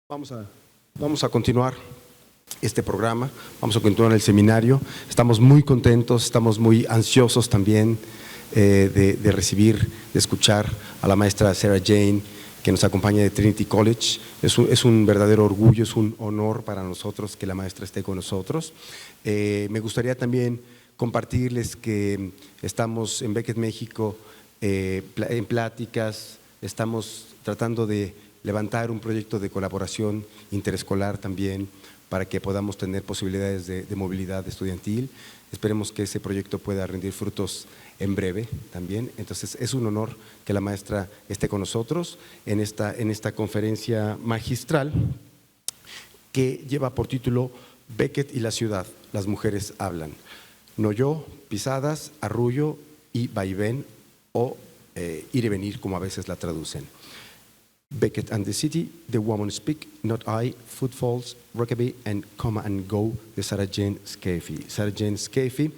Vamos a continuar este programa, vamos a continuar el seminario. Estamos muy contentos, estamos muy ansiosos también de recibir, de escuchar a la maestra Sarah Jane, que nos acompaña de Trinity College. Es un verdadero orgullo, es un honor para nosotros que la maestra esté con nosotros. Me gustaría también compartirles que estamos en Beckett, México, en pláticas, estamos tratando de levantar un proyecto de colaboración interescolar también para que podamos tener posibilidades de movilidad estudiantil. Esperemos que ese proyecto pueda rendir frutos en breve también. Entonces es un honor que la maestra esté con nosotros en esta conferencia magistral que lleva por título Beckett y la ciudad, las mujeres hablan. No yo, pisadas, arrullo y vaivén o ir y venir, como a veces la traducen. Beckett and the City, The Woman Speak, Not I, Footfalls, Rockaby and Come and Go de Sarah Jane SCAIFE. Sarah Jane SCAIFE,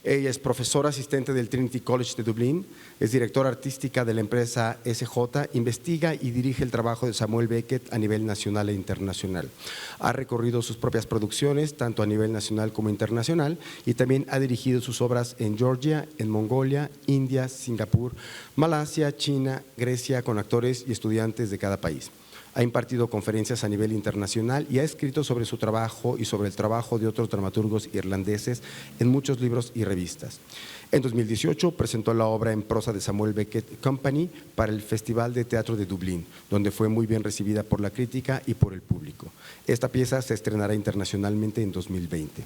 ella es profesora asistente del Trinity College de Dublín, es directora artística de la empresa SJ, investiga y dirige el trabajo de Samuel Beckett a nivel nacional e internacional. Ha recorrido sus propias producciones, tanto a nivel nacional como internacional, y también ha dirigido sus obras en Georgia, en Mongolia, India, Singapur, Malasia, China, Grecia, con actores y estudiantes de cada país. Ha impartido conferencias a nivel internacional y ha escrito sobre su trabajo y sobre el trabajo de otros dramaturgos irlandeses en muchos libros y revistas. En 2018 presentó la obra en prosa de Samuel Beckett Company para el Festival de Teatro de Dublín, donde fue muy bien recibida por la crítica y por el público. Esta pieza se estrenará internacionalmente en 2020.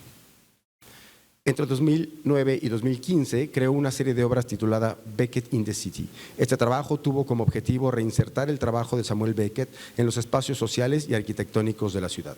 Entre 2009 y 2015 creó una serie de obras titulada Beckett in the City. Este trabajo tuvo como objetivo reinsertar el trabajo de Samuel Beckett en los espacios sociales y arquitectónicos de la ciudad.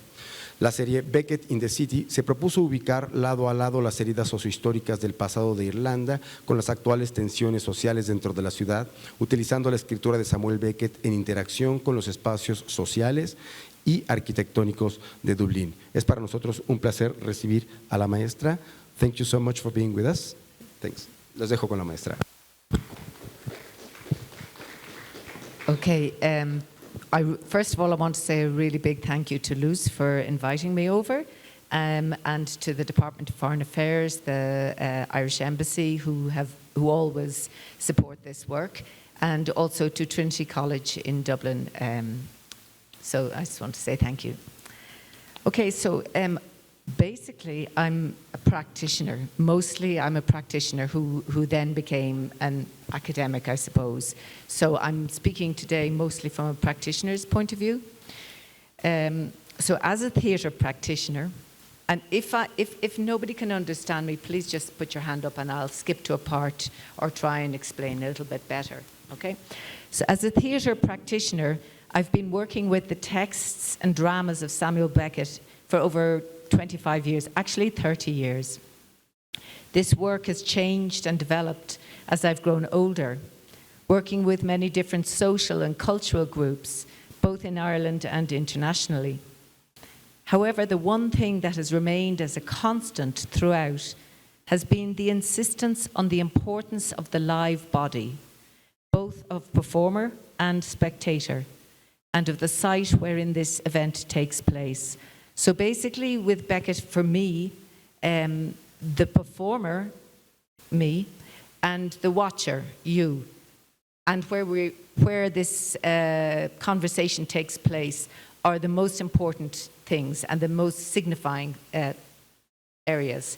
La serie Beckett in the City se propuso ubicar lado a lado las heridas sociohistóricas del pasado de Irlanda con las actuales tensiones sociales dentro de la ciudad, utilizando la escritura de Samuel Beckett en interacción con los espacios sociales y arquitectónicos de Dublín. Es para nosotros un placer recibir a la maestra. Thank you so much for being with us. Thanks. Los dejo con la maestra. Okay. First of all, I want to say a really big thank you to Luz for inviting me over, and to the Department of Foreign Affairs, the Irish Embassy, who always support this work, and also to Trinity College in Dublin. So I just want to say thank you. Okay, so basically, I'm a practitioner. Mostly, I'm a practitioner who then became an academic, I suppose. So I'm speaking today mostly from a practitioner's point of view. So as a theatre practitioner, and if nobody can understand me, please just put your hand up and I'll skip to a part or try and explain a little bit better, okay? So as a theatre practitioner, I've been working with the texts and dramas of Samuel Beckett for over 25 years, actually 30 years. This work has changed and developed as I've grown older, working with many different social and cultural groups, both in Ireland and internationally. However, the one thing that has remained as a constant throughout has been the insistence on the importance of the live body, both of performer and spectator, and of the site wherein this event takes place. So basically with Beckett, for me, the performer, me, and the watcher, you, and where this conversation takes place are the most important things and the most signifying areas.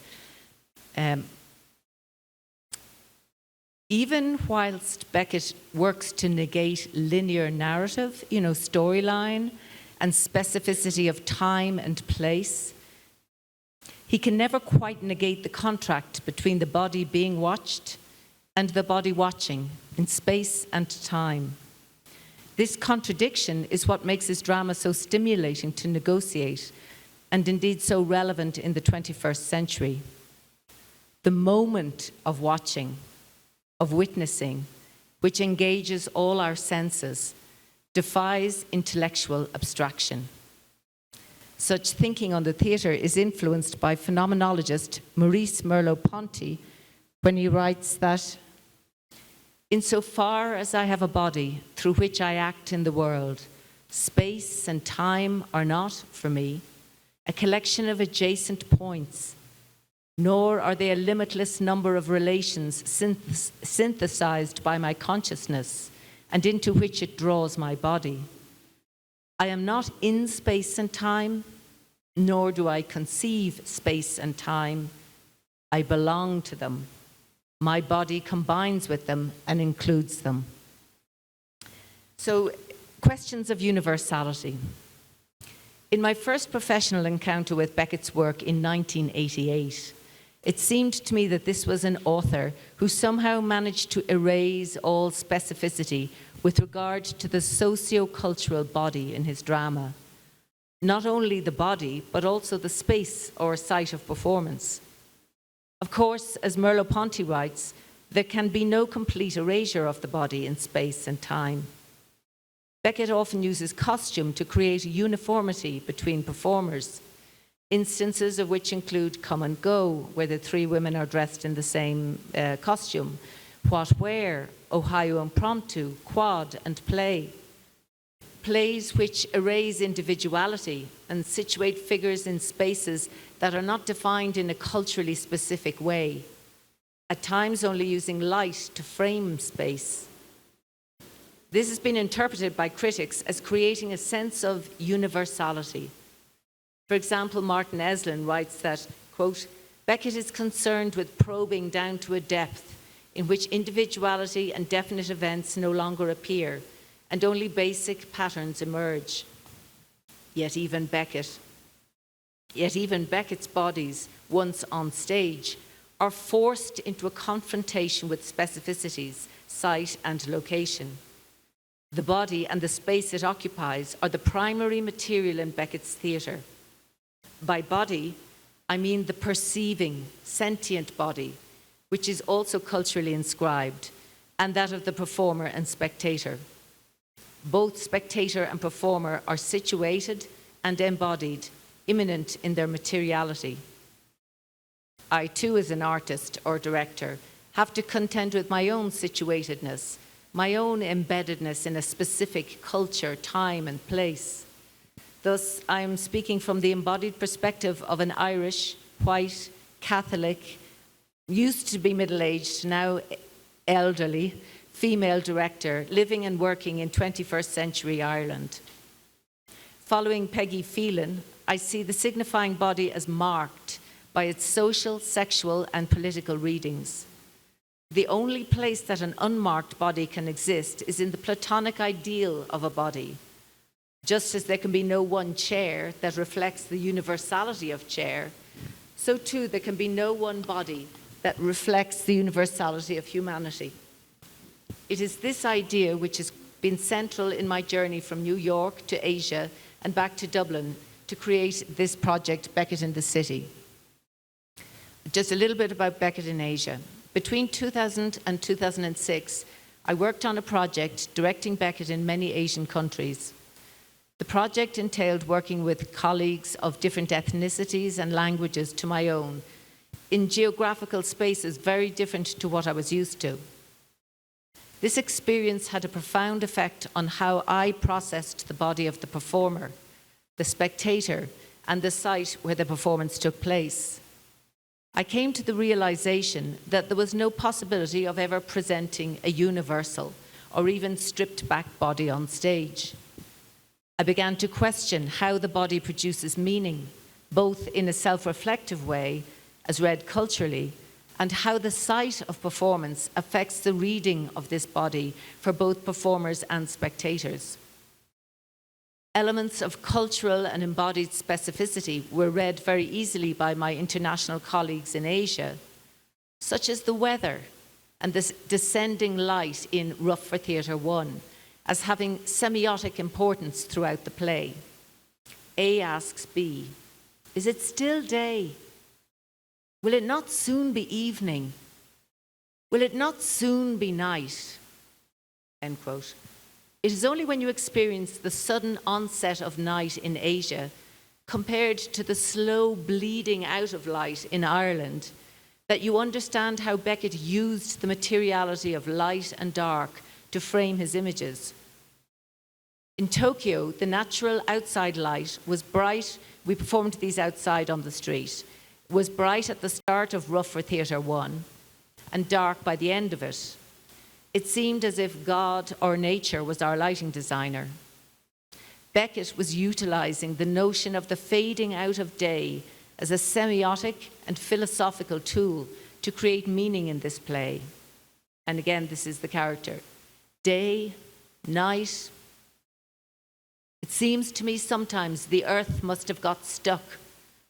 Even whilst Beckett works to negate linear narrative, storyline, and specificity of time and place, he can never quite negate the contract between the body being watched and the body watching in space and time. This contradiction is what makes his drama so stimulating to negotiate, and indeed so relevant in the 21st century. The moment of watching, of witnessing, which engages all our senses, defies intellectual abstraction. Such thinking on the theatre is influenced by phenomenologist Maurice Merleau-Ponty when he writes that, "Insofar as I have a body through which I act in the world, Space and time are not, for me, a collection of adjacent points, nor are they a limitless number of relations synthesized by my consciousness and into which it draws my body. I am not in space and time, nor do I conceive space and time. I belong to them. My body combines with them and includes them. So, questions of universality. In my first professional encounter with Beckett's work in 1988, it seemed to me that this was an author who somehow managed to erase all specificity with regard to the socio-cultural body in his drama. Not only the body, but also the space or site of performance. Of course, as Merleau-Ponty writes, there can be no complete erasure of the body in space and time. Beckett often uses costume to create a uniformity between performers, instances of which include Come and Go, where the three women are dressed in the same costume, What Where, Ohio Impromptu, Quad, and Play. Plays which erase individuality and situate figures in spaces that are not defined in a culturally specific way, at times only using light to frame space. This has been interpreted by critics as creating a sense of universality. For example, Martin Eslin writes that, quote, Beckett is concerned with probing down to a depth in which individuality and definite events no longer appear, and only basic patterns emerge. Yet even Beckett's bodies, once on stage, are forced into a confrontation with specificities, site and location. The body and the space it occupies are the primary material in Beckett's theatre. By body, I mean the perceiving, sentient body, which is also culturally inscribed, and that of the performer and spectator. Both spectator and performer are situated and embodied, immanent in their materiality. I too, as an artist or director, have to contend with my own situatedness, my own embeddedness in a specific culture, time, and place. Thus, I am speaking from the embodied perspective of an Irish, white, Catholic, used to be middle-aged, now elderly, female director living and working in 21st century Ireland. Following Peggy Phelan, I see the signifying body as marked by its social, sexual, and political readings. The only place that an unmarked body can exist is in the Platonic ideal of a body. Just as there can be no one chair that reflects the universality of chair, so too there can be no one body that reflects the universality of humanity. It is this idea which has been central in my journey from New York to Asia and back to Dublin to create this project, Beckett in the City. Just a little bit about Beckett in Asia. Between 2000 and 2006, I worked on a project directing Beckett in many Asian countries. The project entailed working with colleagues of different ethnicities and languages to my own, in geographical spaces very different to what I was used to. This experience had a profound effect on how I processed the body of the performer, the spectator, and the site where the performance took place. I came to the realization that there was no possibility of ever presenting a universal or even stripped back body on stage. I began to question how the body produces meaning, both in a self-reflective way, as read culturally, and how the site of performance affects the reading of this body for both performers and spectators. Elements of cultural and embodied specificity were read very easily by my international colleagues in Asia, such as the weather and this descending light in Rough for Theatre 1, as having semiotic importance throughout the play. A asks B, "Is it still day? Will it not soon be evening? Will it not soon be night?" End quote. It is only when you experience the sudden onset of night in Asia compared to the slow bleeding out of light in Ireland that you understand how Beckett used the materiality of light and dark to frame his images. In Tokyo, the natural outside light was bright. We performed these outside on the street. Was bright at the start of Rough for Theatre 1 and dark by the end of it. It seemed as if God or nature was our lighting designer. Beckett was utilizing the notion of the fading out of day as a semiotic and philosophical tool to create meaning in this play. And again, this is the character. Day, night. It seems to me sometimes the earth must have got stuck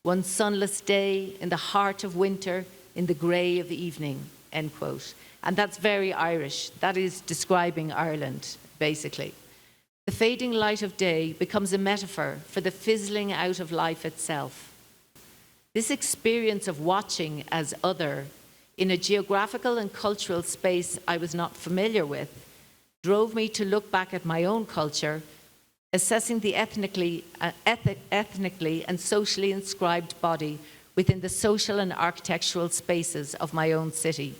one sunless day in the heart of winter, in the grey of evening, end quote. And that's very Irish. That is describing Ireland, basically. The fading light of day becomes a metaphor for the fizzling out of life itself. This experience of watching as other in a geographical and cultural space I was not familiar with drove me to look back at my own culture, assessing the ethnically and socially inscribed body within the social and architectural spaces of my own city.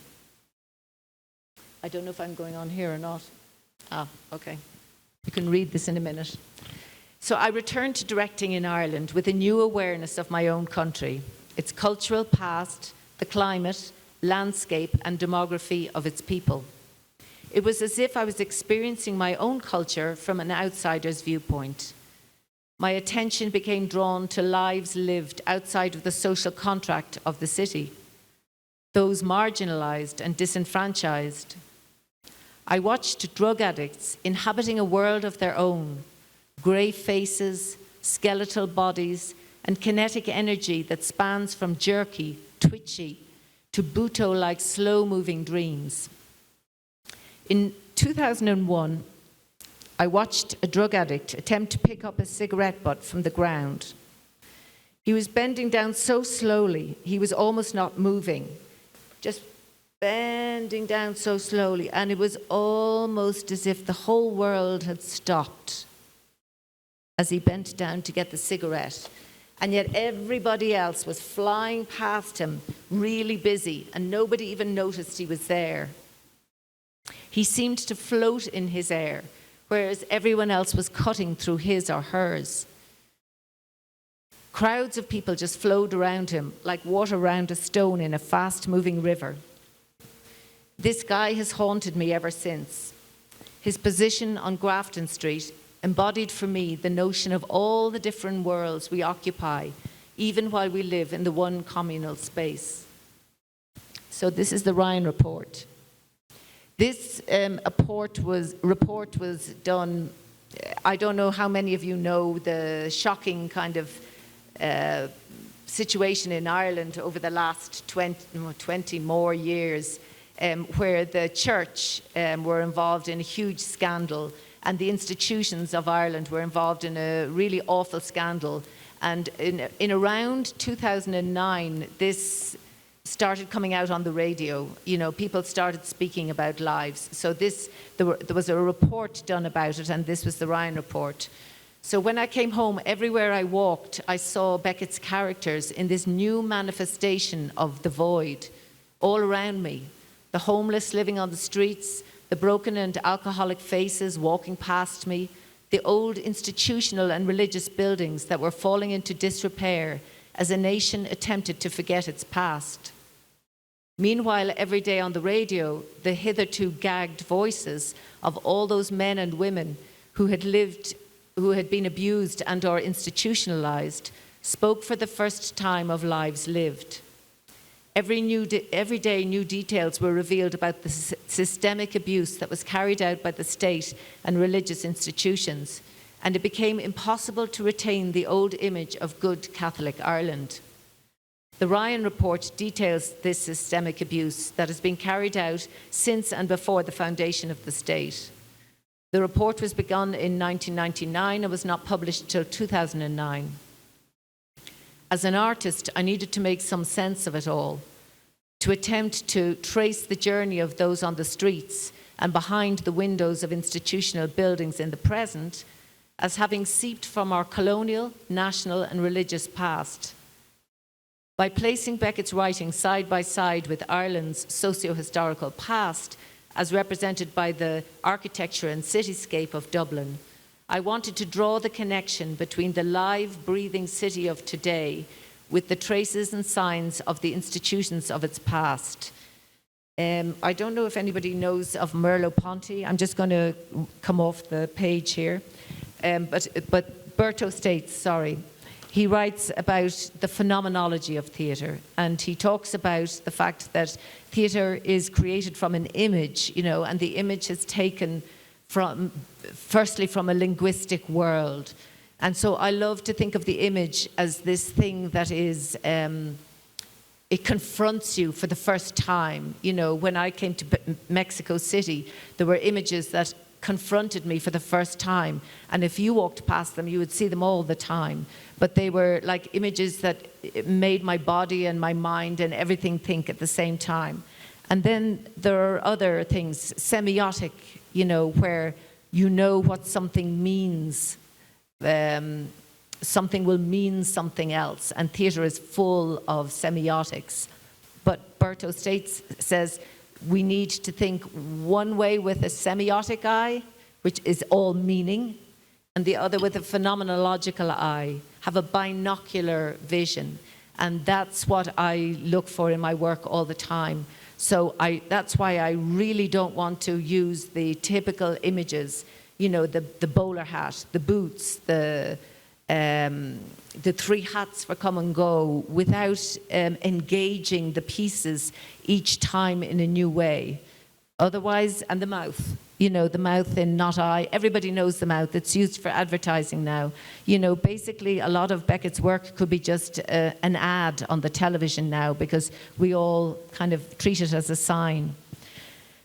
I don't know if I'm going on here or not. Ah, okay. You can read this in a minute. So I returned to directing in Ireland with a new awareness of my own country, its cultural past, the climate, landscape, and demography of its people. It was as if I was experiencing my own culture from an outsider's viewpoint. My attention became drawn to lives lived outside of the social contract of the city, those marginalized and disenfranchised. I watched drug addicts inhabiting a world of their own, grey faces, skeletal bodies, and kinetic energy that spans from jerky, twitchy, to Buto-like slow-moving dreams. In 2001, I watched a drug addict attempt to pick up a cigarette butt from the ground. He was bending down so slowly, he was almost not moving, just bending down so slowly, and it was almost as if the whole world had stopped as he bent down to get the cigarette. And yet everybody else was flying past him, really busy, and nobody even noticed he was there. He seemed to float in his air, whereas everyone else was cutting through his or hers. Crowds of people just flowed around him like water around a stone in a fast-moving river. This guy has haunted me ever since. His position on Grafton Street embodied for me the notion of all the different worlds we occupy, even while we live in the one communal space. So this is the Ryan Report. This report was done, I don't know how many of you know the shocking kind of situation in Ireland over the last 20 more years, where the church were involved in a huge scandal and the institutions of Ireland were involved in a really awful scandal. And in around 2009, this started coming out on the radio. You know, people started speaking about lives. So there was a report done about it, and this was the Ryan Report. So when I came home, everywhere I walked, I saw Beckett's characters in this new manifestation of the void all around me. The homeless living on the streets, the broken and alcoholic faces walking past me, the old institutional and religious buildings that were falling into disrepair as a nation attempted to forget its past. Meanwhile, every day on the radio, the hitherto gagged voices of all those men and women who had been abused and or institutionalized spoke for the first time of lives lived. Every day, new details were revealed about the systemic abuse that was carried out by the state and religious institutions, and it became impossible to retain the old image of good Catholic Ireland. The Ryan Report details this systemic abuse that has been carried out since and before the foundation of the state. The report was begun in 1999 and was not published until 2009. As an artist, I needed to make some sense of it all, to attempt to trace the journey of those on the streets and behind the windows of institutional buildings in the present as having seeped from our colonial, national, and religious past. By placing Beckett's writing side by side with Ireland's socio-historical past, as represented by the architecture and cityscape of Dublin, I wanted to draw the connection between the live, breathing city of today with the traces and signs of the institutions of its past. I don't know if anybody knows of Merleau-Ponty. I'm just going to come off the page here. But Berto states, sorry, he writes about the phenomenology of theatre, and he talks about the fact that theatre is created from an image, you know, and the image is taken from, firstly, from a linguistic world. And so I love to think of the image as this thing that is, it confronts you for the first time. You know, when I came to Mexico City, there were images that confronted me for the first time. And if you walked past them, you would see them all the time. But they were like images that made my body and my mind and everything think at the same time. And then there are other things, semiotic, you know, where you know what something means. Something will mean something else, and theatre is full of semiotics. But Berto says we need to think one way with a semiotic eye, which is all meaning, and the other with a phenomenological eye, have a binocular vision. And that's what I look for in my work all the time. So that's why I really don't want to use the typical images, you know, the bowler hat, the boots, the three hats for come and go, without engaging the pieces each time in a new way. Otherwise, and the mouth, you know, the mouth in Not I. Everybody knows the mouth. It's used for advertising now. You know, basically a lot of Beckett's work could be just an ad on the television now, because we all kind of treat it as a sign.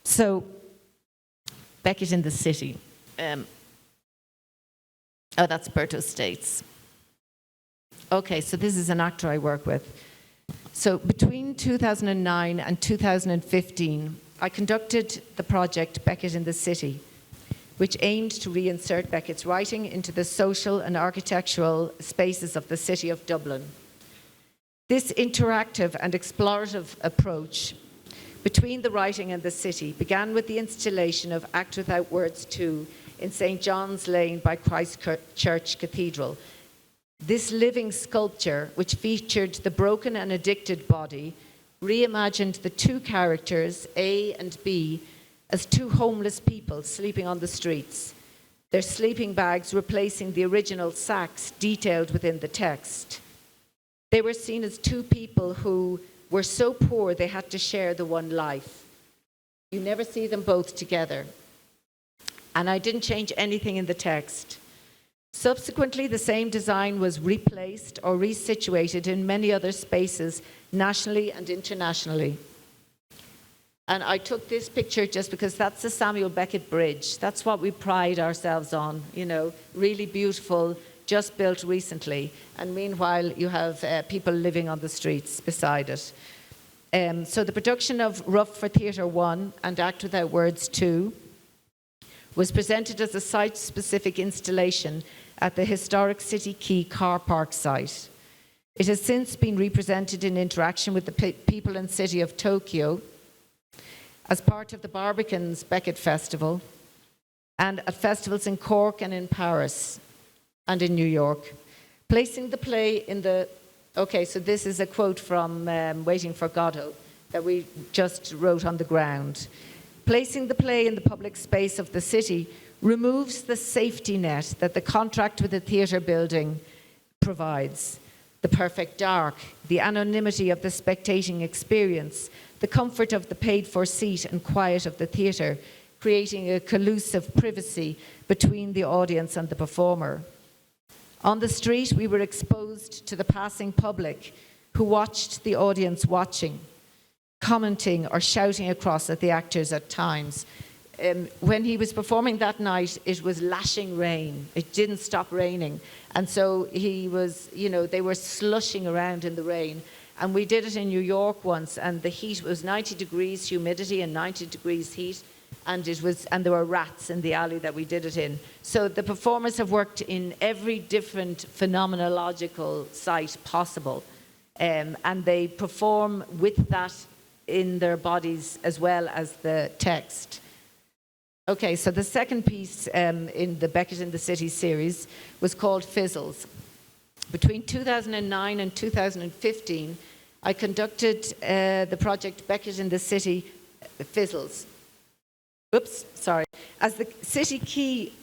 So, Beckett in the city. Oh, that's Berto States. Okay, so this is an actor I work with. So between 2009 and 2015, I conducted the project Beckett in the City, which aimed to reinsert Beckett's writing into the social and architectural spaces of the city of Dublin. This interactive and explorative approach between the writing and the city began with the installation of Act Without Words 2 in St. John's Lane by Christ Church Cathedral. This living sculpture, which featured the broken and addicted body, reimagined the two characters, A and B, as two homeless people sleeping on the streets, their sleeping bags replacing the original sacks detailed within the text. They were seen as two people who were so poor they had to share the one life. You never see them both together. And I didn't change anything in the text. Subsequently, the same design was replaced or resituated in many other spaces, nationally and internationally. And I took this picture just because that's the Samuel Beckett Bridge. That's what we pride ourselves on, you know, really beautiful, just built recently. And meanwhile, you have people living on the streets beside it. So the production of Rough for Theatre 1 and Act Without Words 2 was presented as a site-specific installation at the historic City Quay car park site. It has since been represented in interaction with the people and city of Tokyo as part of the Barbican's Beckett Festival and at festivals in Cork and in Paris and in New York. Placing the play in the... Okay, so this is a quote from Waiting for Godot that we just wrote on the ground. Placing the play in the public space of the city removes the safety net that the contract with the theatre building provides. The perfect dark, the anonymity of the spectating experience, the comfort of the paid-for seat and quiet of the theatre, creating a collusive privacy between the audience and the performer. On the street, we were exposed to the passing public who watched the audience watching, commenting or shouting across at the actors at times. When he was performing that night, it was lashing rain. It didn't stop raining. And so he was, you know, they were slushing around in the rain. And we did it in New York once, and the heat was 90 degrees humidity and 90 degrees heat. And there were rats in the alley that we did it in. So the performers have worked in every different phenomenological site possible. And they perform with that in their bodies as well as the text. Okay, so the second piece in the Beckett in the City series was called Fizzles. Between 2009 and 2015, I conducted the project Beckett in the City Fizzles. Oops, sorry. As the city key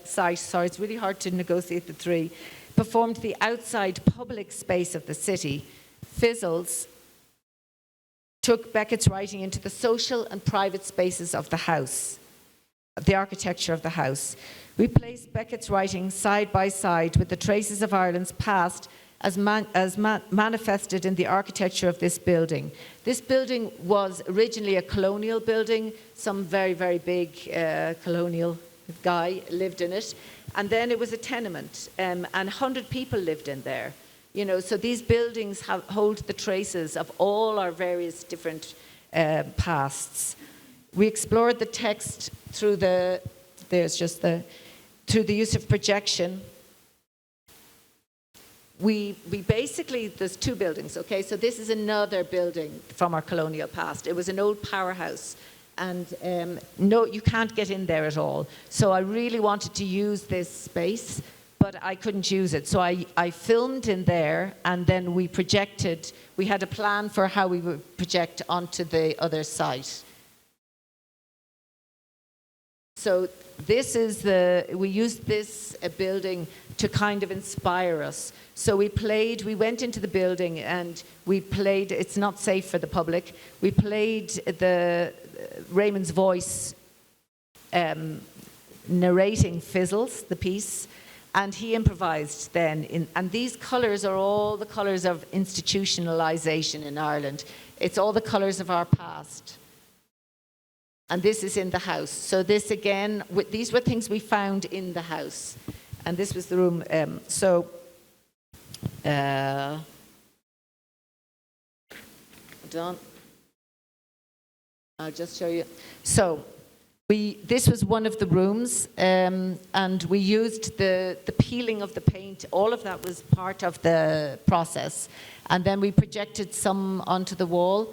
site, sorry, it's really hard to negotiate the three, performed the outside public space of the city. Fizzles took Beckett's writing into the social and private spaces of the house, the architecture of the house. We placed Beckett's writing side by side with the traces of Ireland's past as manifested in the architecture of this building. This building was originally a colonial building. Some very, very big colonial guy lived in it. And then it was a tenement, and 100 people lived in there. You know, so these buildings hold the traces of all our various different pasts. We explored the text through the use of projection. We basically, there's two buildings, okay? So this is another building from our colonial past. It was an old powerhouse, and no, you can't get in there at all. So I really wanted to use this space, but I couldn't use it. So I filmed in there, and then we projected. We had a plan for how we would project onto the other site. So this is we used this building to kind of inspire us. So we went into the building and we played, it's not safe for the public, we played Raymond's voice narrating Fizzles, the piece, and he improvised then. And these colours are all the colours of institutionalisation in Ireland. It's all the colours of our past. And this is in the house. So this again, these were things we found in the house. And this was the room. I'll just show you. So this was one of the rooms, and we used the peeling of the paint. All of that was part of the process. And then we projected some onto the wall.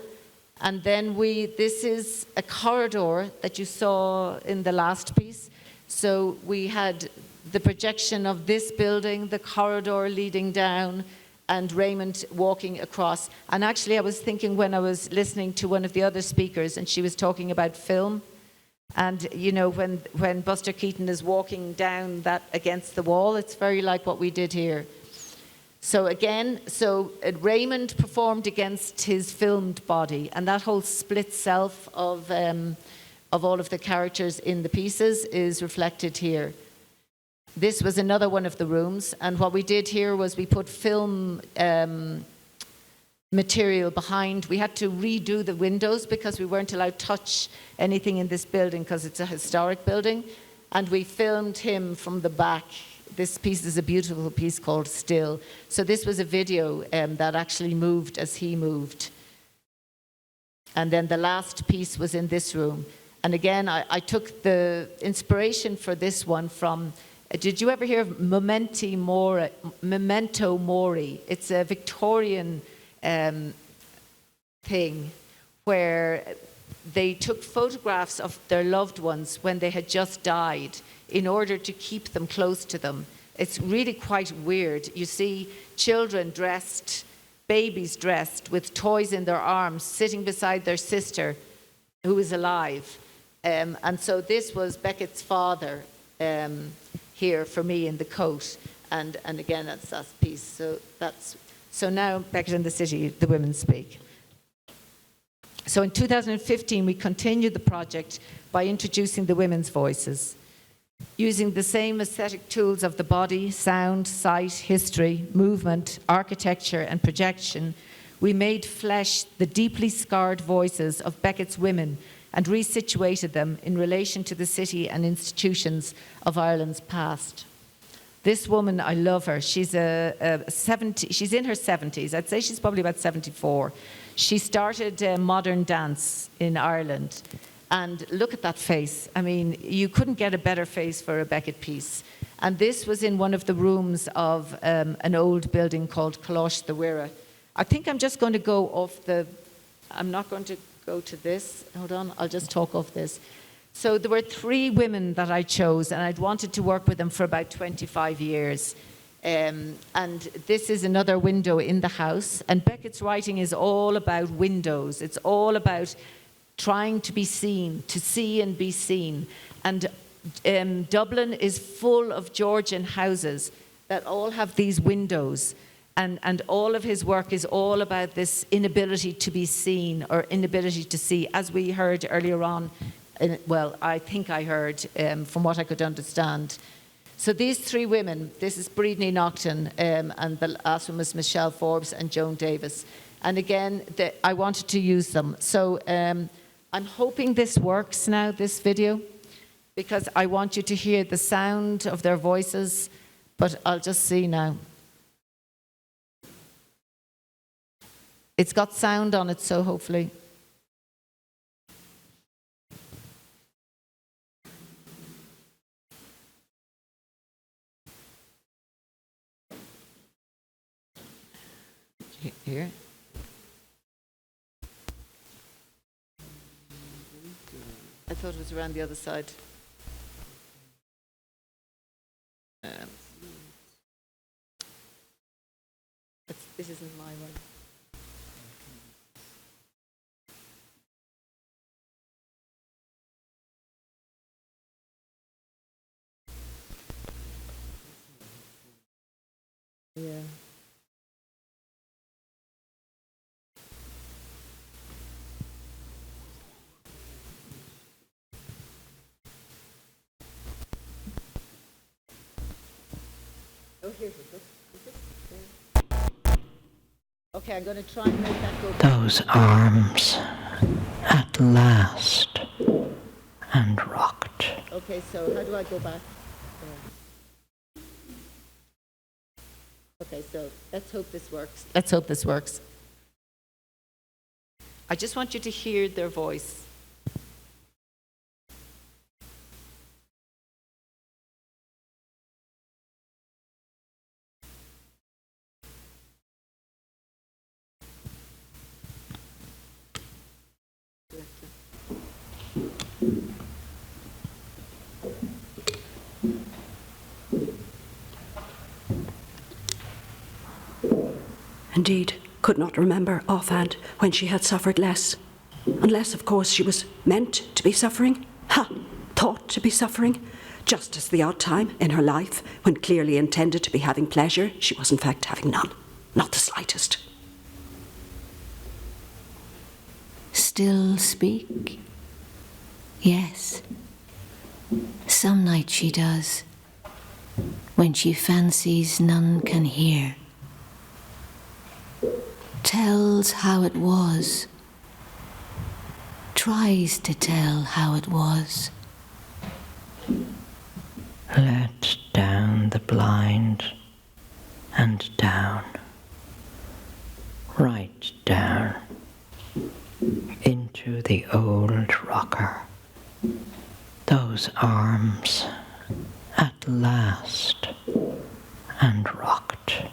And then this is a corridor that you saw in the last piece. So we had the projection of this building, the corridor leading down, and Raymond walking across. And actually I was thinking when I was listening to one of the other speakers, and she was talking about film, and you know, when Buster Keaton is walking down that against the wall, it's very like what we did here. So again, Raymond performed against his filmed body, and that whole split self of all of the characters in the pieces is reflected here. This was another one of the rooms, and what we did here was we put film material behind. We had to redo the windows because we weren't allowed to touch anything in this building because it's a historic building, and we filmed him from the back. This piece is a beautiful piece called Still. So this was a video that actually moved as he moved. And then the last piece was in this room. And again, I took the inspiration for this one from, did you ever hear of Memento Mori? It's a Victorian thing where they took photographs of their loved ones when they had just died in order to keep them close to them. It's really quite weird. You see children dressed, babies dressed with toys in their arms, sitting beside their sister who is alive. And so this was Beckett's father here for me in the coat. And again, that's that piece. So now Beckett in the City, the women speak. So in 2015, we continued the project by introducing the women's voices. Using the same aesthetic tools of the body, sound, sight, history, movement, architecture, and projection, we made flesh the deeply scarred voices of Beckett's women and resituated them in relation to the city and institutions of Ireland's past. This woman, I love her. She's she's in her 70s. I'd say she's probably about 74. She started modern dance in Ireland. And look at that face. I mean, you couldn't get a better face for a Beckett piece. And this was in one of the rooms of an old building called Colosh the Wirra. I think I'm just going to go off I'm not going to go to this. Hold on, I'll just talk off this. So there were 3 women that I chose, and I'd wanted to work with them for about 25 years. And this is another window in the house. And Beckett's writing is all about windows. It's all about trying to be seen, to see and be seen. And Dublin is full of Georgian houses that all have these windows. And all of his work is all about this inability to be seen or inability to see, as we heard earlier on. Well, I think I heard, from what I could understand. So these 3 women, this is Brídne Naughton, and the last one was Michelle Forbes and Joan Davis. And again, I wanted to use them. So I'm hoping this works now, this video, because I want you to hear the sound of their voices, but I'll just see now. It's got sound on it, so hopefully. Here. I thought it was around the other side. This isn't my one. Yeah. Oh, here we go. Okay, I'm going to try and make that go. Those arms at last and rocked. Okay, so how do I go back? Okay, so let's hope this works. Let's hope this works. I just want you to hear their voice. Indeed, could not remember offhand when she had suffered less. Unless, of course, she was meant to be suffering. Thought to be suffering. Just as the odd time in her life, when clearly intended to be having pleasure, she was in fact having none. Not the slightest. Still speak? Yes. Some nights she does, when she fancies none can hear. Tells how it was, tries to tell how it was. Let down the blind and down, right down, into the old rocker. Those arms at last and rocked.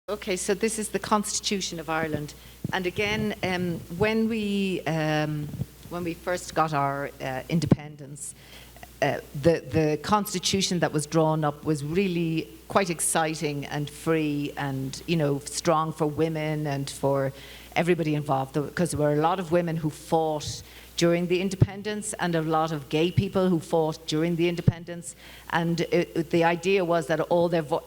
Okay, so this is the Constitution of Ireland, and again, when we first got our independence, the Constitution that was drawn up was really quite exciting and free, and strong for women and for everybody involved, because there were a lot of women who fought during the independence and a lot of gay people who fought during the independence, and the idea was that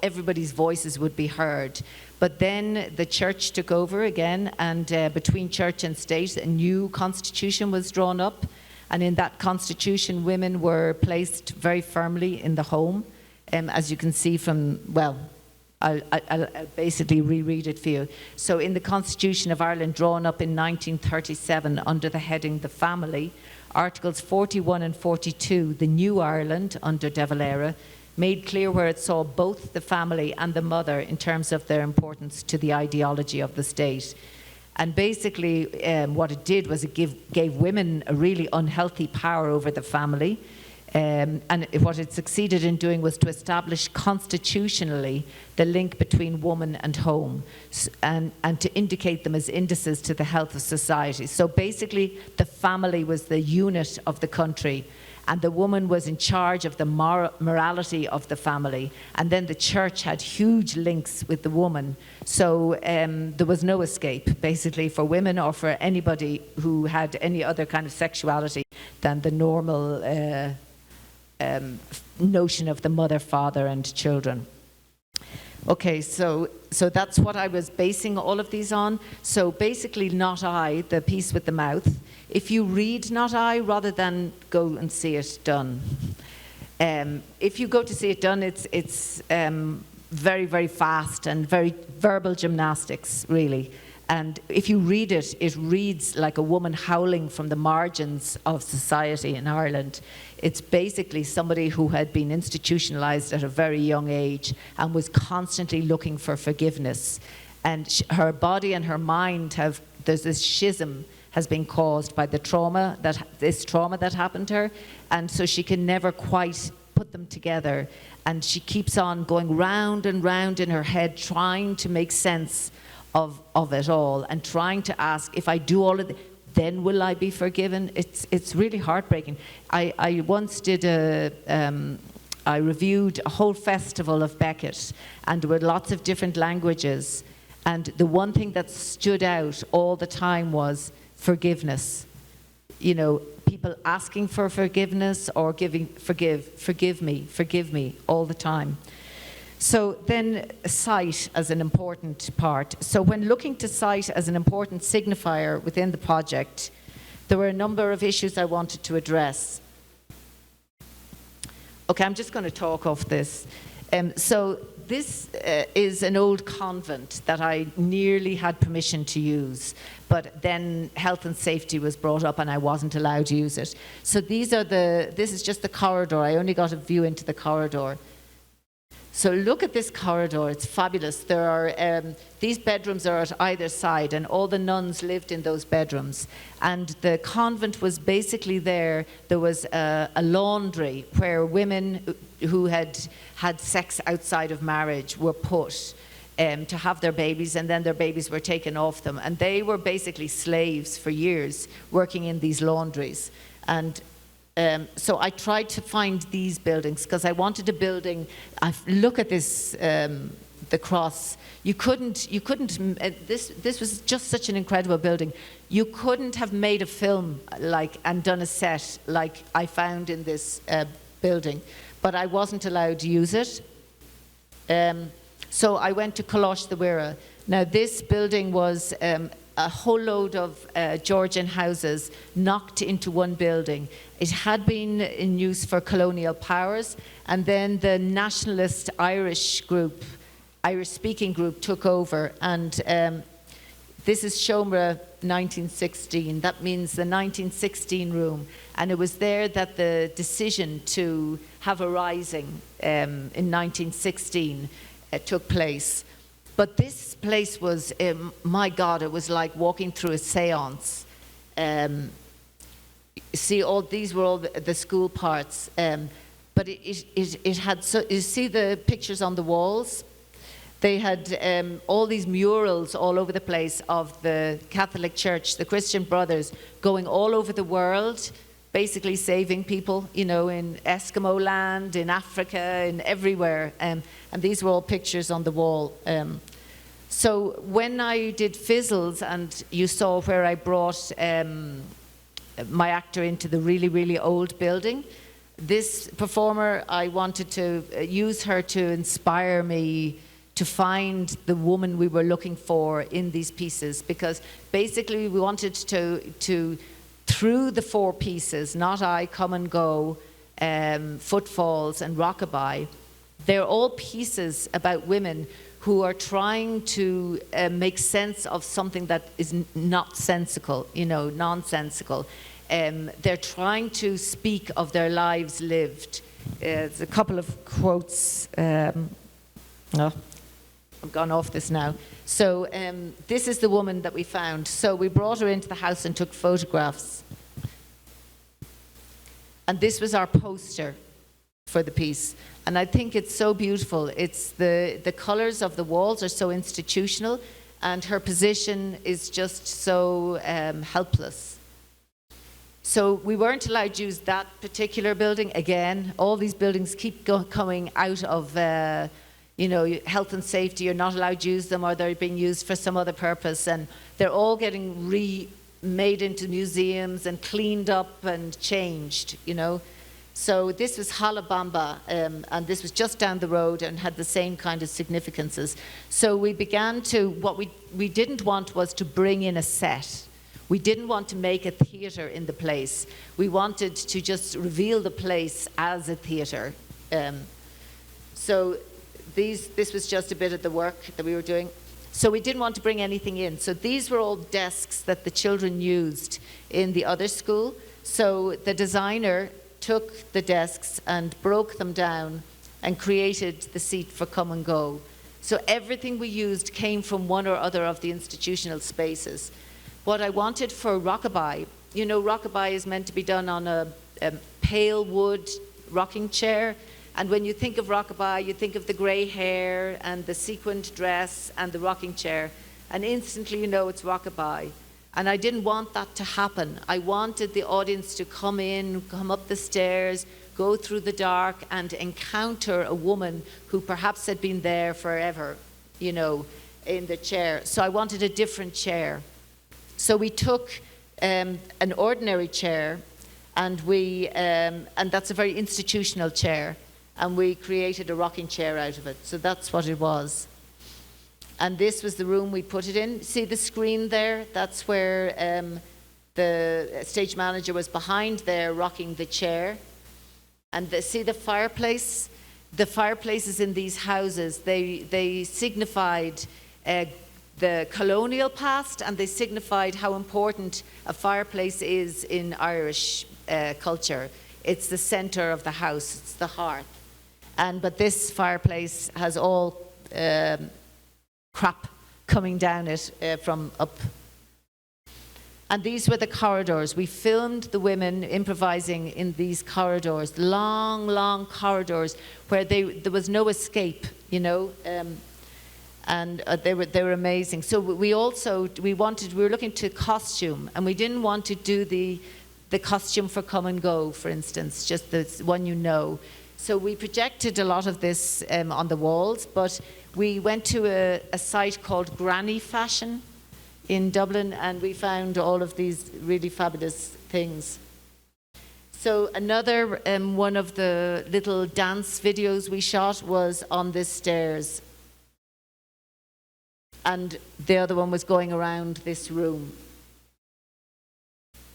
everybody's voices would be heard. But then the church took over again, and between church and state, a new constitution was drawn up, and in that constitution women were placed very firmly in the home, as you can see from, well, I'll basically reread it for you. So in the Constitution of Ireland, drawn up in 1937 under the heading The Family, Articles 41 and 42, the New Ireland under De Valera, made clear where it saw both the family and the mother in terms of their importance to the ideology of the state. And basically what it did was it gave women a really unhealthy power over the family. And what it succeeded in doing was to establish constitutionally the link between woman and home, and to indicate them as indices to the health of society. So basically, the family was the unit of the country, and the woman was in charge of the morality of the family. And then the church had huge links with the woman. So there was no escape, basically, for women or for anybody who had any other kind of sexuality than the normal notion of the mother, father, and children. Okay, so that's what I was basing all of these on. So basically, Not I, the piece with the mouth. If you read Not I, rather than go and see it done, if you go to see it done, it's very, very fast and very verbal gymnastics, really. And if you read it, it reads like a woman howling from the margins of society in Ireland. It's basically somebody who had been institutionalized at a very young age and was constantly looking for forgiveness. And her body and her mind there's this schism has been caused by this trauma that happened to her. And so she can never quite put them together. And she keeps on going round and round in her head, trying to make sense of it all, and trying to ask, if I do all of it, then will I be forgiven? It's really heartbreaking. I once did I reviewed a whole festival of Beckett, and there were lots of different languages, and the one thing that stood out all the time was forgiveness. You know, people asking for forgiveness or forgive me all the time. So then sight as an important part. So when looking to sight as an important signifier within the project, there were a number of issues I wanted to address. Okay, I'm just going to talk off this. So this is an old convent that I nearly had permission to use, but then health and safety was brought up and I wasn't allowed to use it. So this is just the corridor. I only got a view into the corridor. So look at this corridor, it's fabulous. There are, these bedrooms are at either side, and all the nuns lived in those bedrooms. And the convent was basically there. There was a laundry where women who had had sex outside of marriage were put to have their babies, and then their babies were taken off them. And they were basically slaves for years working in these laundries. And so I tried to find these buildings because I wanted a building. Look at this, the cross. You couldn't. This was just such an incredible building. You couldn't have made a film and done a set like I found in this building, but I wasn't allowed to use it. So I went to Colosh the Wira. Now this building was a whole load of Georgian houses knocked into one building. It had been in use for colonial powers, and then the nationalist Irish-speaking group took over, and this is Shomra 1916. That means the 1916 room, and it was there that the decision to have a rising in 1916 took place. But this place was, my God, it was like walking through a seance. See, all these were all the school parts. But it had, so you see the pictures on the walls? They had all these murals all over the place of the Catholic Church, the Christian Brothers, going all over the world, basically saving people, you know, in Eskimo land, in Africa, in everywhere. And these were all pictures on the wall. So when I did Fizzles, and you saw where I brought my actor into the really, really old building, this performer, I wanted to use her to inspire me to find the woman we were looking for in these pieces, because basically we wanted to through the four pieces, Not I, Come and Go, Footfalls and Rockaby, they're all pieces about women who are trying to make sense of something that is not sensical, you know, nonsensical. They're trying to speak of their lives lived. There's a couple of quotes. I've gone off this now. So this is the woman that we found. So we brought her into the house and took photographs. And this was our poster for the piece. And I think it's so beautiful. It's the colors of the walls are so institutional, and her position is just so helpless. So we weren't allowed to use that particular building. Again, all these buildings keep coming out of health and safety. You're not allowed to use them, or they're being used for some other purpose. And they're all getting remade into museums and cleaned up and changed, So this was Halabamba, and this was just down the road and had the same kind of significances. So we began to, what we didn't want was to bring in a set. We didn't want to make a theatre in the place. We wanted to just reveal the place as a theatre. So this was just a bit of the work that we were doing. So we didn't want to bring anything in. So these were all desks that the children used in the other school. So the designer took the desks and broke them down and created the seat for come and go. So everything we used came from one or other of the institutional spaces. What I wanted for Rockaby, Rockaby is meant to be done on a pale wood rocking chair. And when you think of Rockaby, you think of the grey hair and the sequined dress and the rocking chair. And instantly you know it's Rockaby. And I didn't want that to happen. I wanted the audience to come in, come up the stairs, go through the dark and encounter a woman who perhaps had been there forever, in the chair. So I wanted a different chair. So we took an ordinary chair, and and that's a very institutional chair, and we created a rocking chair out of it. So that's what it was. And this was the room we put it in. See the screen there? That's where the stage manager was behind there rocking the chair. And see the fireplace? The fireplaces in these houses, they signified the colonial past, and they signified how important a fireplace is in Irish culture. It's the center of the house, it's the hearth. But this fireplace has all crap coming down it from up. And these were the corridors. We filmed the women improvising in these corridors, long, long corridors where there was no escape, and they were amazing. So we were looking to costume, and we didn't want to do the costume for come and go, for instance, just the one. So we projected a lot of this on the walls, but we went to a site called Granny Fashion in Dublin, and we found all of these really fabulous things. So another one of the little dance videos we shot was on this stairs. And the other one was going around this room.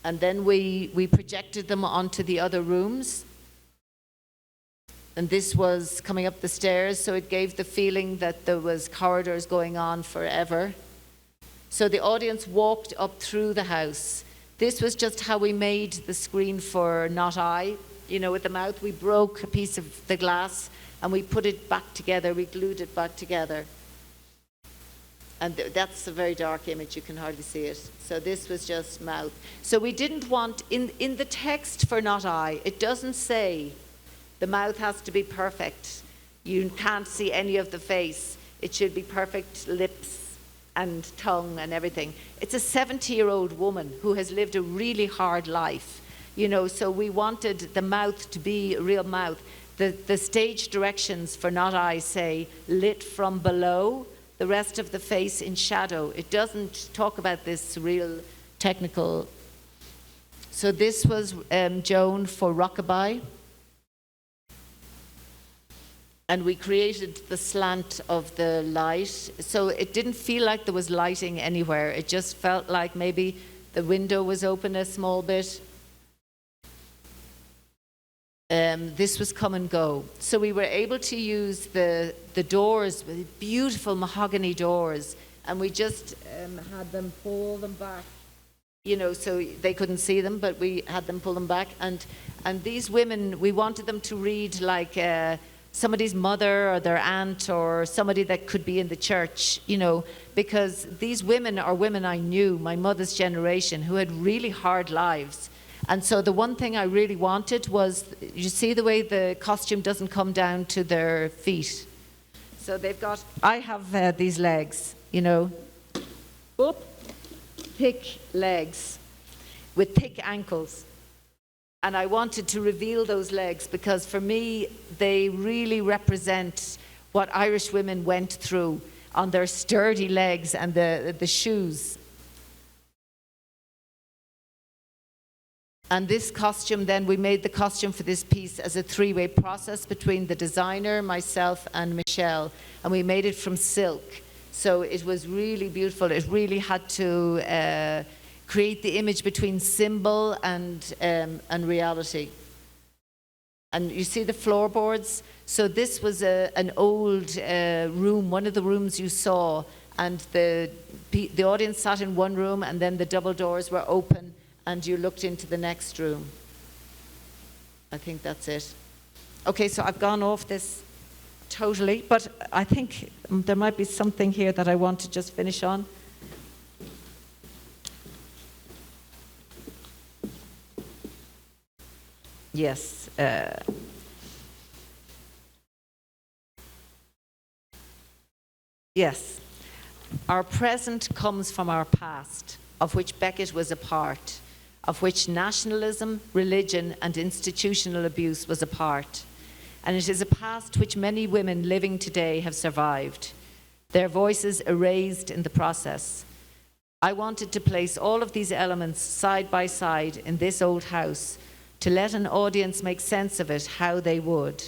And then we projected them onto the other rooms. And this was coming up the stairs, so it gave the feeling that there was corridors going on forever. So the audience walked up through the house. This was just how we made the screen for Not I. With the mouth, we broke a piece of the glass and we put it back together, we glued it back together. And that's a very dark image, you can hardly see it. So this was just mouth. So we didn't want, in the text for Not I, it doesn't say the mouth has to be perfect. You can't see any of the face. It should be perfect lips and tongue and everything. It's a 70-year-old woman who has lived a really hard life. So we wanted the mouth to be a real mouth. The stage directions for Not I say lit from below, the rest of the face in shadow. It doesn't talk about this real technical. So this was Joan for Rockaby. And we created the slant of the light. So it didn't feel like there was lighting anywhere. It just felt like maybe the window was open a small bit. This was come and go. So we were able to use the doors, beautiful mahogany doors, and we just had them pull them back, so they couldn't see them, but we had them pull them back. And these women, we wanted them to read like somebody's mother or their aunt or somebody that could be in the church, because these women are women I knew, my mother's generation, who had really hard lives. And so the one thing I really wanted was, you see the way the costume doesn't come down to their feet. So they've got, I have these legs, you know, thick legs with thick ankles. And I wanted to reveal those legs because for me, they really represent what Irish women went through on their sturdy legs and the shoes. And this costume, then we made the costume for this piece as a three-way process between the designer, myself, and Michelle. And we made it from silk. So it was really beautiful. It really had to create the image between symbol and reality. And you see the floorboards? So this was an old room, one of the rooms you saw. And the audience sat in one room, and then the double doors were open, and you looked into the next room. I think that's it. Okay, so I've gone off this totally, but I think there might be something here that I want to just finish on. Yes. Yes. Our present comes from our past, of which Beckett was a part, of which nationalism, religion, and institutional abuse was a part. And it is a past which many women living today have survived, their voices erased in the process. I wanted to place all of these elements side by side in this old house to let an audience make sense of it how they would.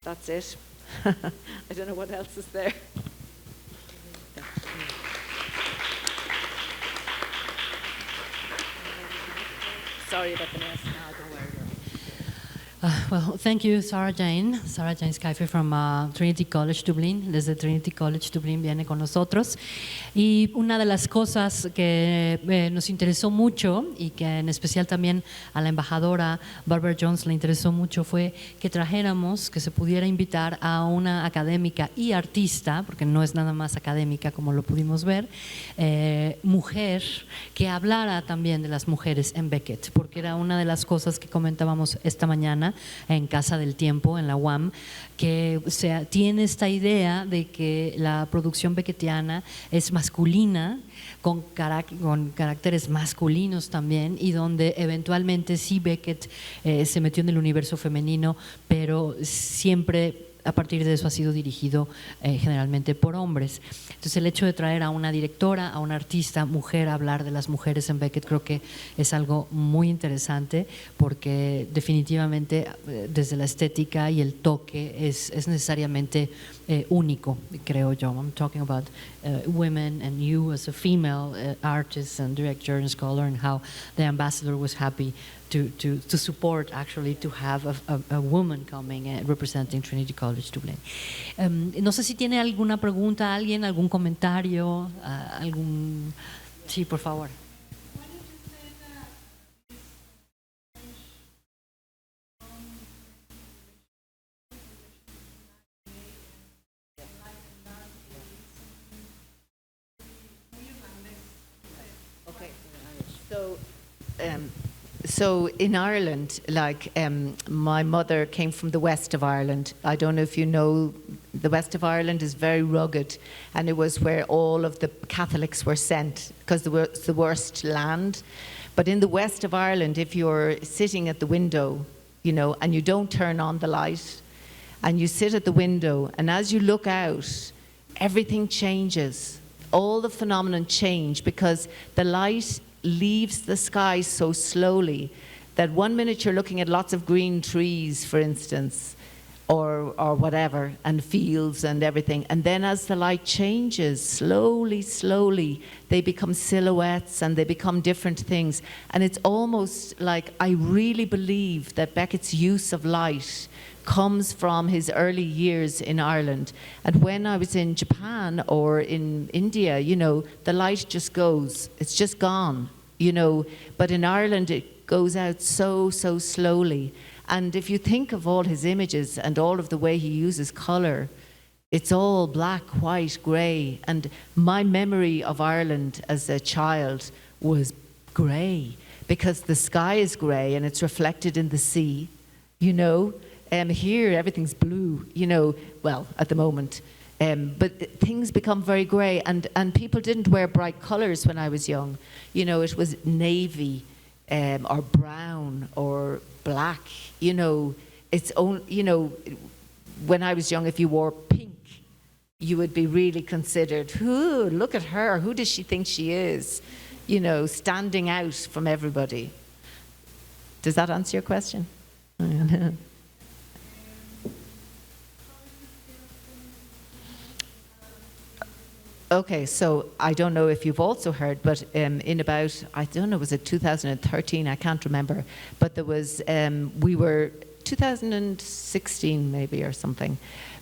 That's it. I don't know what else is there. Sorry about the mess. No, don't worry. Well, thank you, Sarah Jane. Sarah Jane SCAIFE from Trinity College Dublín. Desde Trinity College Dublín viene con nosotros. Y una de las cosas que nos interesó mucho y que en especial también a la embajadora Barbara Jones le interesó mucho fue que trajéramos, que se pudiera invitar a una académica y artista, porque no es nada más académica como lo pudimos ver, mujer, que hablara también de las mujeres en Beckett, porque era una de las cosas que comentábamos esta mañana en Casa del Tiempo, en la UAM, que tiene esta idea de que la producción beckettiana es masculina, con caracteres masculinos también, y donde eventualmente sí Beckett se metió en el universo femenino, pero siempre a partir de eso ha sido dirigido generalmente por hombres. Entonces el hecho de traer a una directora, a una artista mujer a hablar de las mujeres en Beckett creo que es algo muy interesante, porque definitivamente desde la estética y el toque es necesariamente único, creo yo. I'm talking about women and you as a female artist and director and scholar, and how the ambassador was happy to support, actually, to have a woman coming and representing Trinity College Dublin. No sé si tiene alguna pregunta, alguien, algún comentario, algún… Sí, por favor. So in Ireland, like my mother came from the west of Ireland. I don't know if you know, the west of Ireland is very rugged, and it was where all of the Catholics were sent because it was the worst land. But in the west of Ireland, if you're sitting at the window, you know, and you don't turn on the light, and you sit at the window, and as you look out, everything changes. All the phenomenon change because the light leaves the sky so slowly that 1 minute you're looking at lots of green trees, for instance, or whatever, and fields and everything. And then as the light changes, slowly, they become silhouettes and they become different things. And it's almost like I really believe that Beckett's use of light comes from his early years in Ireland. And when I was in Japan or in India, you know, the light just goes, it's just gone, you know. But in Ireland, it goes out so slowly. And if you think of all his images and all of the way he uses color, it's all black, white, grey. And my memory of Ireland as a child was grey, because the sky is grey and it's reflected in the sea, you know. Here everything's blue, you know, well, at the moment. But things become very grey, and people didn't wear bright colours when I was young. You know, it was navy or brown or black, you know. It's only, you know, when I was young, if you wore pink, you would be really considered, ooh, look at her, who does she think she is? You know, standing out from everybody. Does that answer your question? Okay, so I don't know if you've also heard, but in about, I don't know, was it 2013? I can't remember. But there was, we were 2016 maybe or something.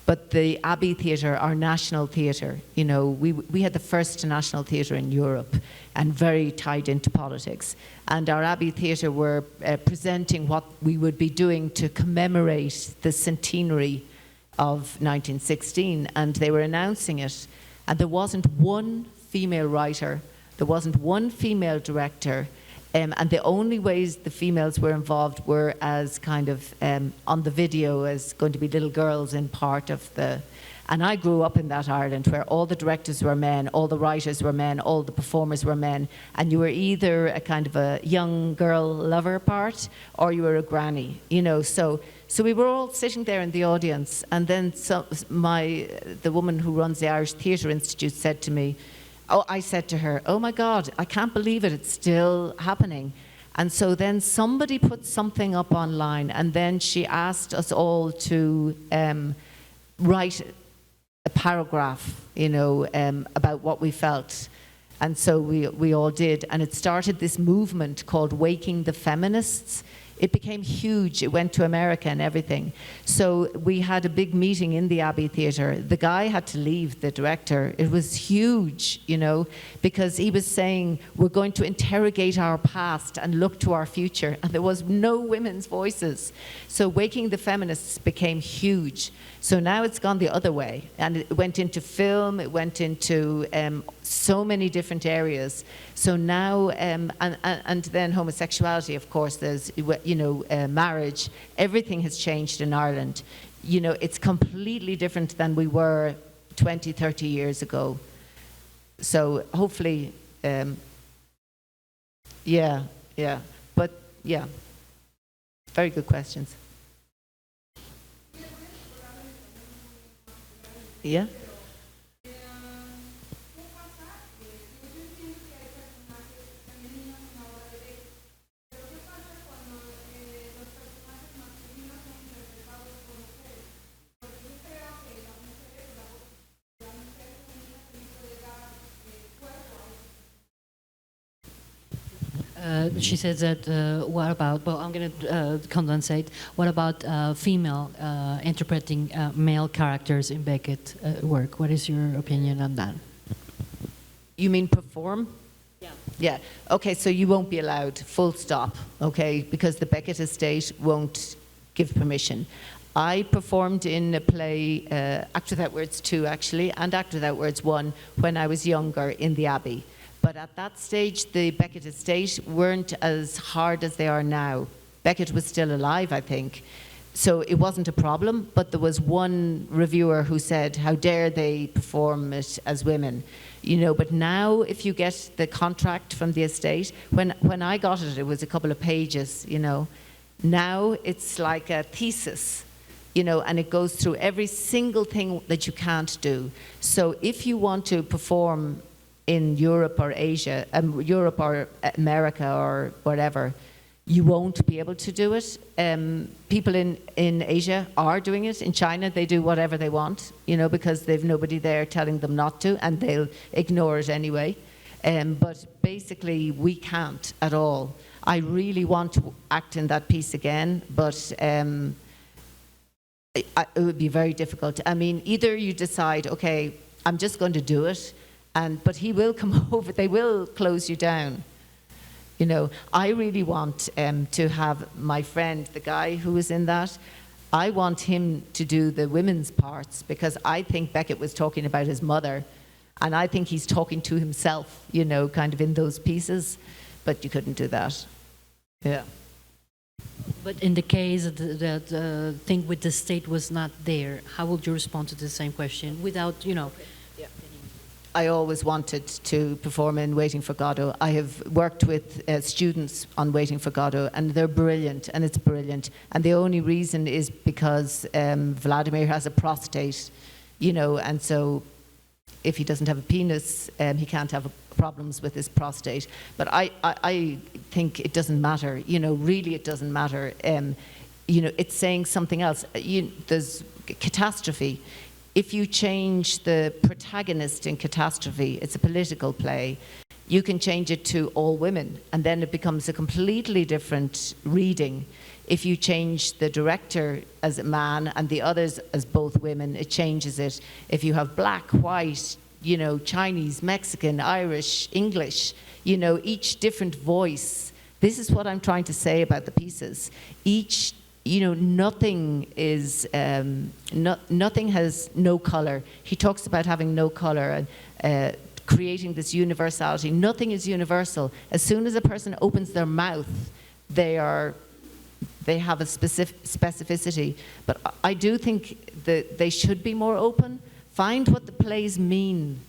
But the Abbey Theatre, our national theatre, you know, we had the first national theatre in Europe and very tied into politics. And our Abbey Theatre were presenting what we would be doing to commemorate the centenary of 1916, and they were announcing it. And there wasn't one female writer, there wasn't one female director, and the only ways the females were involved were as kind of on the video as going to be little girls in part of the... And I grew up in that Ireland where all the directors were men, all the writers were men, all the performers were men, and you were either a kind of a young girl lover part or you were a granny, you know. So we were all sitting there in the audience, and then the woman who runs the Irish Theatre Institute said to me, I said to her, oh my God, I can't believe it, it's still happening. And so then somebody put something up online, and then she asked us all to write a paragraph, you know, about what we felt. And so we all did, and it started this movement called Waking the Feminists. It became huge. It went to America and everything. So we had a big meeting in the Abbey Theatre. The guy had to leave, the director. It was huge, you know, because he was saying, we're going to interrogate our past and look to our future. And there was no women's voices. So Waking the Feminists became huge. So now it's gone the other way. And it went into film, it went into so many different areas. So now, and then homosexuality, of course, there's, you know, marriage. Everything has changed in Ireland. You know, it's completely different than we were 20, 30 years ago. So hopefully, yeah. But yeah, very good questions. Yeah. She says that, what about, well, I'm going to condensate, what about female interpreting male characters in Beckett work? What is your opinion on that? You mean perform? Yeah. Yeah. Okay, so you won't be allowed, full stop, okay, because the Beckett estate won't give permission. I performed in a play, Act Without Words 2 actually, and Act Without Words 1 when I was younger in the Abbey. But at that stage, the Beckett estate weren't as hard as they are now. Beckett was still alive, I think. So it wasn't a problem, but there was one reviewer who said, how dare they perform it as women? You know, but now if you get the contract from the estate, when I got it, it was a couple of pages, you know. Now it's like a thesis, you know, and it goes through every single thing that you can't do. So if you want to perform in Europe or Asia, Europe or America or whatever, you won't be able to do it. People in Asia are doing it. In China, they do whatever they want, you know, because they've nobody there telling them not to, and they'll ignore it anyway. But basically, we can't at all. I really want to act in that piece again, but it would be very difficult. I mean, either you decide, okay, I'm just going to do it, but he will come over, they will close you down. You know, I really want to have my friend, the guy who was in that, I want him to do the women's parts, because I think Beckett was talking about his mother, and I think he's talking to himself, you know, kind of in those pieces, but you couldn't do that. Yeah. But in the case that the thing with the state was not there, how would you respond to the same question without, I always wanted to perform in Waiting for Godot. I have worked with students on Waiting for Godot, and they're brilliant, and it's brilliant. And the only reason is because Vladimir has a prostate, and so if he doesn't have a penis, he can't have problems with his prostate. But I think it doesn't matter, really it doesn't matter. It's saying something else. There's catastrophe. If you change the protagonist in Catastrophe, it's a political play, you can change it to all women, and then it becomes a completely different reading. If you change the director as a man and the others as both women, it changes it. If you have black, white, Chinese, Mexican, Irish, English, each different voice. This is what I'm trying to say about the pieces. Nothing is, nothing has no color. He talks about having no color and creating this universality. Nothing is universal. As soon as a person opens their mouth, they have a specificity. But I do think that they should be more open. Find what the plays mean,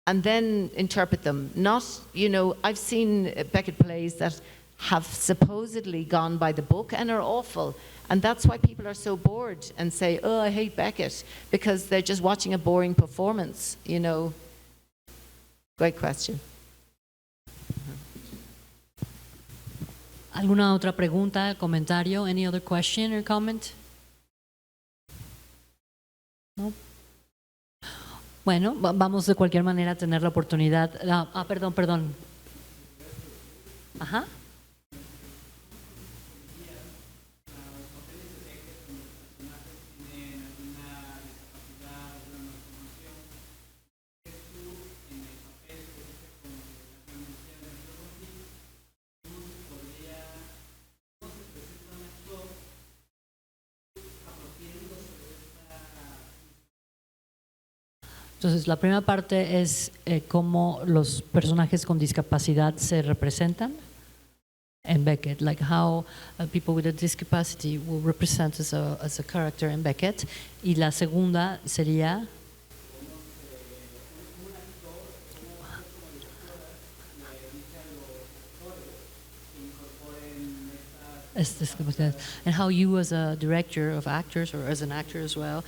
and then interpret them. Not, I've seen Beckett plays that have supposedly gone by the book and are awful. And that's why people are so bored and say, oh, I hate Beckett, because they're just watching a boring performance, Great question. ¿Alguna otra pregunta, comentario? Any other question or comment? No. Bueno, vamos de cualquier manera a tener la oportunidad. Perdón. Ajá. Entonces, la primera parte es cómo los personajes con discapacidad se representan en Beckett, like how people with a discapacity will represent as a character in Beckett. Y la segunda sería and how you as a director of actors, or as an actor as well,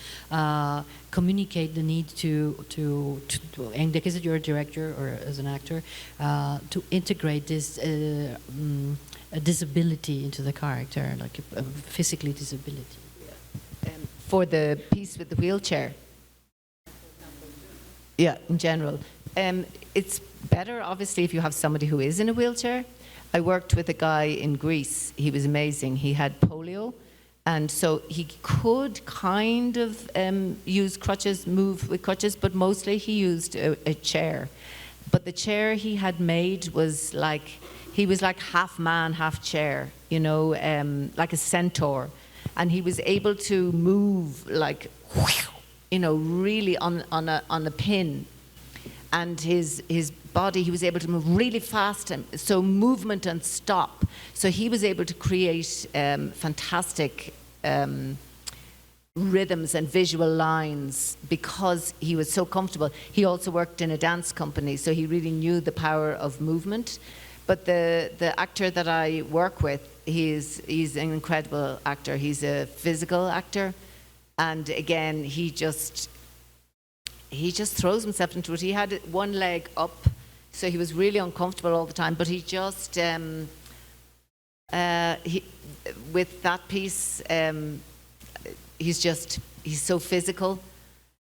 communicate the need to in the case that you're a director or as an actor, to integrate this a disability into the character, like a physically disability. For the piece with the wheelchair, yeah, in general, it's better obviously if you have somebody who is in a wheelchair. I worked with a guy in Greece. He was amazing. He had polio, and so he could kind of use crutches, move with crutches, but mostly he used a chair. But the chair he had made was like, he was like half man, half chair, like a centaur. And he was able to move like, really on a pin. And his body, he was able to move really fast, and so movement and stop. So he was able to create fantastic rhythms and visual lines because he was so comfortable. He also worked in a dance company, so he really knew the power of movement. But the actor that I work with, he's an incredible actor. He's a physical actor, and again, he just throws himself into it. He had one leg up, so he was really uncomfortable all the time, but he just, with that piece, he's so physical.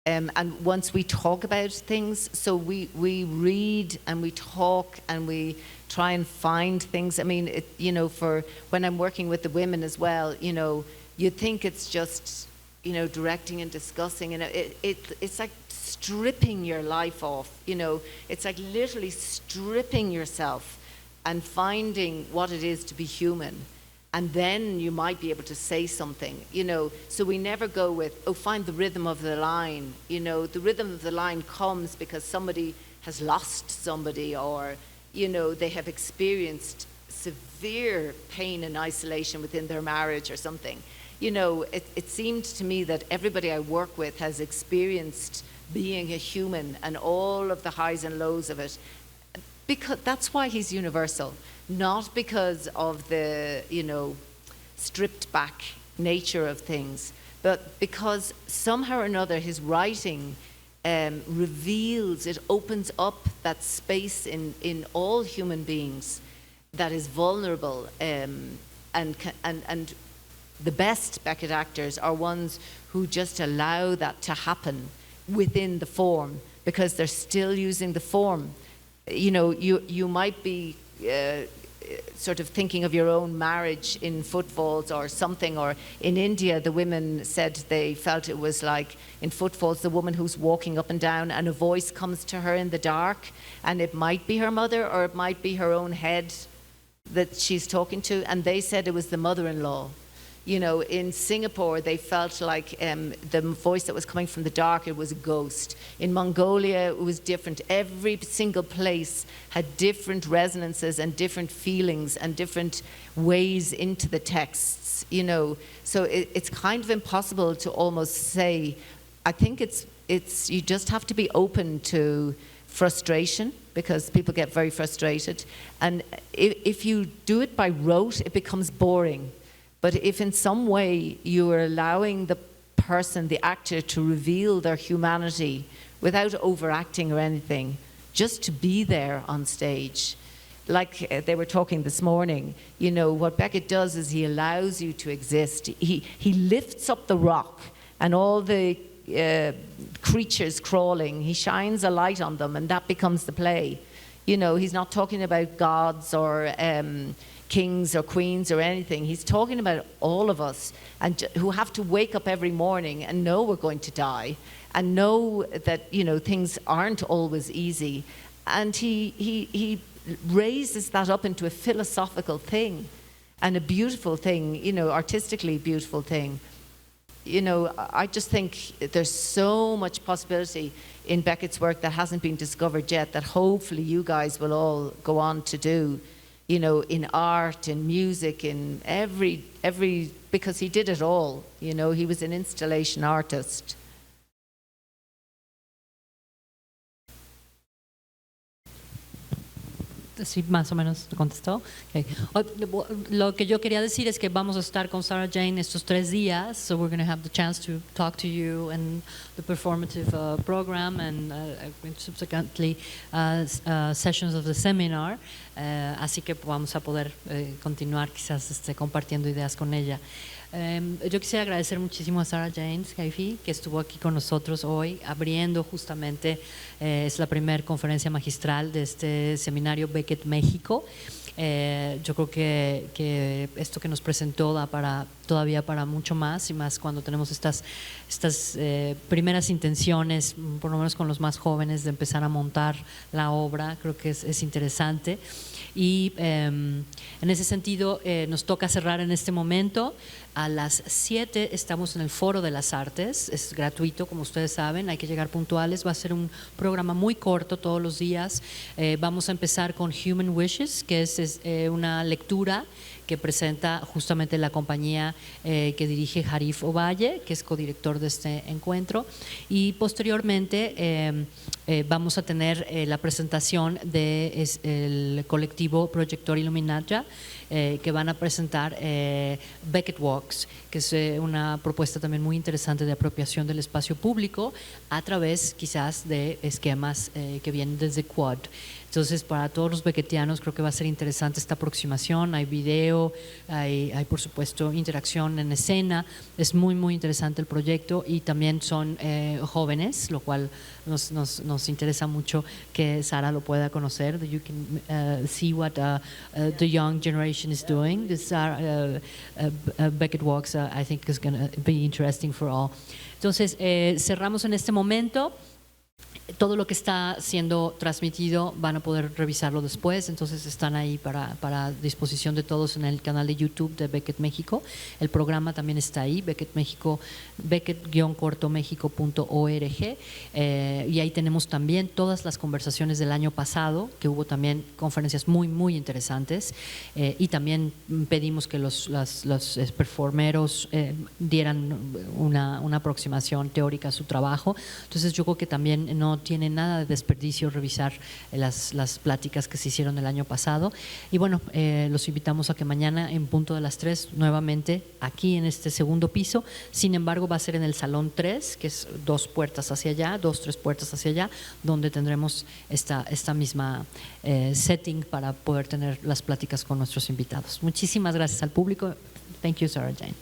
And once we talk about things, so we read and we talk and we try and find things. I mean, for when I'm working with the women as well, you think it's just, directing and discussing, and it's like stripping your life off, it's like literally stripping yourself and finding what it is to be human, and then you might be able to say something, so we never go with, find the rhythm of the line. The rhythm of the line comes because somebody has lost somebody, or they have experienced severe pain and isolation within their marriage or something. You know, it seemed to me that everybody I work with has experienced being a human and all of the highs and lows of it. Because that's why he's universal, not because of the, you know, stripped back nature of things, but because somehow or another his writing reveals, it opens up that space in all human beings that is vulnerable, and the best Beckett actors are ones who just allow that to happen within the form, because they're still using the form. You know, you might be sort of thinking of your own marriage in Footfalls or something, or in India the women said they felt it was like in Footfalls the woman who's walking up and down and a voice comes to her in the dark, and it might be her mother or it might be her own head that she's talking to, and they said it was the mother-in-law. You know, in Singapore, they felt like the voice that was coming from the dark, it was a ghost. In Mongolia, it was different. Every single place had different resonances and different feelings and different ways into the texts, you know. So it's kind of impossible to almost say. I think it's you just have to be open to frustration, because people get very frustrated. And if you do it by rote, it becomes boring. But if in some way you are allowing the person, the actor, to reveal their humanity without overacting or anything, just to be there on stage, like they were talking this morning, you know, what Beckett does is he allows you to exist. He lifts up the rock and all the creatures crawling, he shines a light on them, and that becomes the play. You know, he's not talking about gods or kings or queens or anything. He's talking about all of us, and who have to wake up every morning and know we're going to die, and know that, you know, things aren't always easy. And he raises that up into a philosophical thing and a beautiful thing, you know, artistically beautiful thing. You know, I just think there's so much possibility in Beckett's work that hasn't been discovered yet, that hopefully you guys will all go on to do, you know, in art, in music, in every, because he did it all, you know, he was an installation artist. Sí, más o menos contestó. Okay. Lo que yo quería decir es que vamos a estar con Sarah Jane estos 3 días, so we're going to have the chance to talk to you and the performative program and subsequently sessions of the seminar, así que vamos a poder continuar quizás compartiendo ideas con ella. Yo quisiera agradecer muchísimo a Sarah Jane SCAIFE, que estuvo aquí con nosotros hoy, abriendo justamente, es la primera conferencia magistral de este seminario Beckett México. Yo creo que esto que nos presentó da todavía para mucho más, y más cuando tenemos estas primeras intenciones, por lo menos con los más jóvenes, de empezar a montar la obra. Creo que es interesante. Y en ese sentido nos toca cerrar en este momento. A las 7 estamos en el Foro de las Artes, es gratuito, como ustedes saben, hay que llegar puntuales. Va a ser un programa muy corto todos los días. Vamos a empezar con Human Wishes, que es una lectura que presenta justamente la compañía que dirige Harif Ovalle, que es codirector de este encuentro. Y posteriormente vamos a tener la presentación del colectivo Proyector Illuminata, que van a presentar Beckett Walks, que es una propuesta también muy interesante de apropiación del espacio público a través quizás de esquemas que vienen desde Quad. Entonces, para todos los beckettianos creo que va a ser interesante esta aproximación. Hay video, hay por supuesto interacción en escena. Es muy interesante el proyecto, y también son jóvenes, lo cual nos interesa mucho que Sara lo pueda conocer. You can see what the young generation is doing. This Beckett Walks, I think, is going to be interesting for all. Entonces, cerramos en este momento. todo lo que está siendo transmitido van a poder revisarlo después, entonces están ahí para disposición de todos en el canal de YouTube de Beckett México. El programa también está ahí, Beckett México, Beckett-mexico.org, y ahí tenemos también todas las conversaciones del año pasado, que hubo también conferencias muy interesantes, y también pedimos que los performeros dieran una aproximación teórica a su trabajo. Entonces yo creo que también no tiene nada de desperdicio revisar las pláticas que se hicieron el año pasado. Y bueno, los invitamos a que mañana en punto de las 3 nuevamente aquí en este segundo piso. Sin embargo, va a ser en el salón 3, que es 2 puertas hacia allá, 3 puertas hacia allá, donde tendremos esta misma setting para poder tener las pláticas con nuestros invitados. Muchísimas gracias al público. Thank you, Sarah Jane.